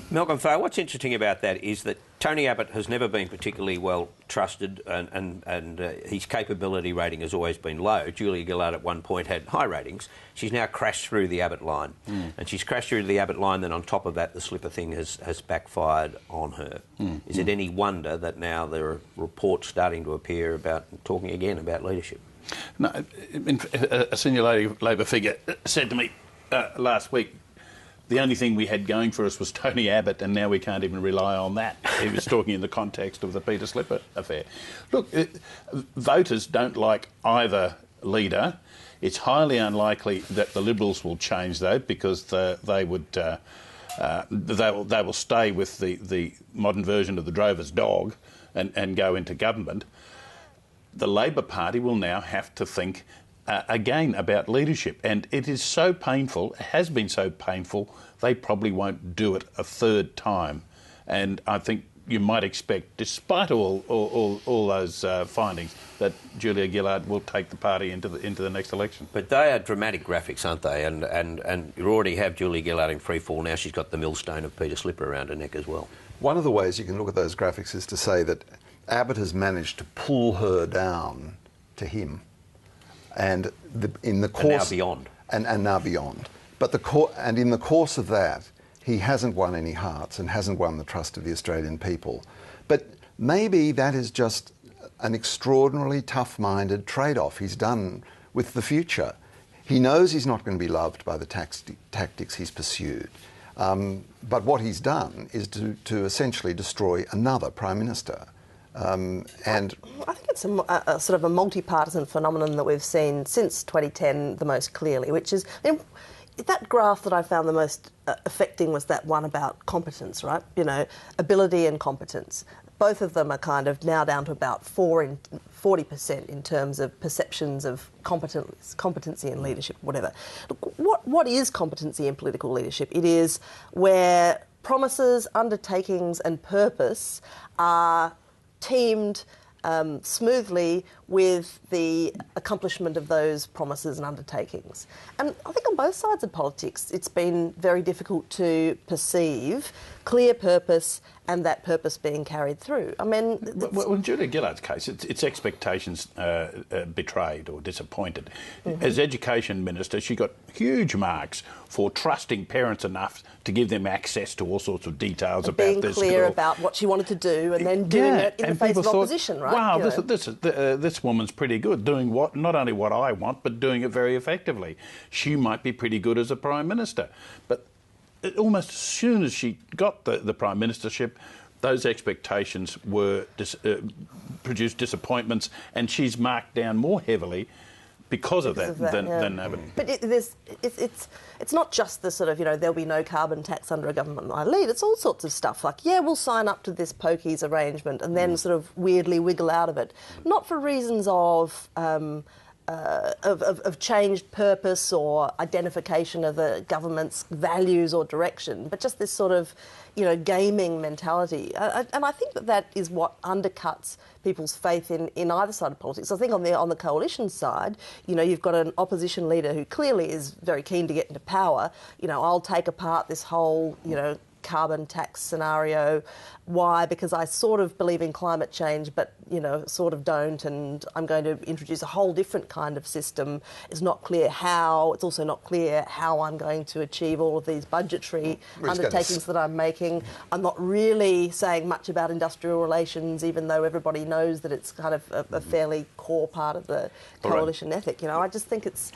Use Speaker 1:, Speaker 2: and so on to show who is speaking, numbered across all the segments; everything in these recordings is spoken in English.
Speaker 1: Malcolm Farr, what's interesting about that is that Tony Abbott has never been particularly well trusted, and his capability rating has always been low. Julia Gillard at one point had high ratings. She's now crashed through the Abbott line. And she's crashed through the Abbott line, then on top of that the slipper thing has backfired on her. Is it any wonder that now there are reports starting to appear about talking again about leadership?
Speaker 2: No, a senior Labor figure said to me last week, the only thing we had going for us was Tony Abbott, and now we can't even rely on that. He was talking in the context of the Peter Slipper affair. Look, voters don't like either leader. It's highly unlikely that the Liberals will change, though, because they will stay with the modern version of the drover's dog and go into government. The Labor Party will now have to think again about leadership, and it is so painful, it has been so painful, they probably won't do it a third time. And I think you might expect, despite all those findings, that Julia Gillard will take the party into the next election. But
Speaker 1: they are dramatic graphics, aren't they? And you already have Julia Gillard in free fall. Now she's got the millstone of Peter Slipper around her neck as well.
Speaker 3: One of the ways you can look at those graphics is to say that Abbott has managed to pull her down to him. And in the course,
Speaker 1: and now beyond,
Speaker 3: and now beyond. But and in the course of that, he hasn't won any hearts and hasn't won the trust of the Australian people. But maybe that is just an extraordinarily tough-minded trade-off he's done with the future. He knows he's not going to be loved by the tactics he's pursued. But what he's done is to essentially destroy another Prime Minister.
Speaker 4: And I think it's a sort of a multi-partisan phenomenon that we've seen since 2010 the most clearly, which is, that graph that I found the most affecting was that one about competence, right? You know, ability and competence. Both of them are kind of now down to about 40% in terms of perceptions of competency in leadership, whatever. Look, what is competency in political leadership? It is where promises, undertakings and purpose are teamed smoothly with the accomplishment of those promises and undertakings. And I think on both sides of politics it's been very difficult to perceive clear purpose and that purpose being carried through. I mean...
Speaker 2: Well, in Julia Gillard's case, it's expectations betrayed or disappointed. As Education Minister, she got huge marks for trusting parents enough to give them access to all sorts of details about their school.
Speaker 4: Being clear about what she wanted to do and then doing it in the face of opposition, right?
Speaker 2: Wow, this woman's pretty good, doing not only what I want, but doing it very effectively. She might be pretty good as a Prime Minister. But almost as soon as she got the Prime Ministership, those expectations produced disappointments, and she's marked down more heavily because of that than Abbott.
Speaker 4: But it's not just the sort of, there'll be no carbon tax under a government I lead. It's all sorts of stuff like, yeah, we'll sign up to this pokies arrangement and then sort of weirdly wiggle out of it. Not for reasons of changed purpose or identification of the government's values or direction, but just this sort of, gaming mentality. And I think that is what undercuts people's faith in either side of politics. I think on the coalition side, you've got an opposition leader who clearly is very keen to get into power. I'll take apart this whole, carbon tax scenario. Why? Because I sort of believe in climate change, but, sort of don't, and I'm going to introduce a whole different kind of system. It's not clear how. It's also not clear how I'm going to achieve all of these budgetary undertakings that I'm making. I'm not really saying much about industrial relations, even though everybody knows that it's kind of a fairly core part of the coalition ethic. I just think it's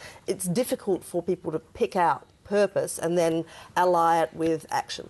Speaker 4: difficult for people to pick out purpose and then ally it with action.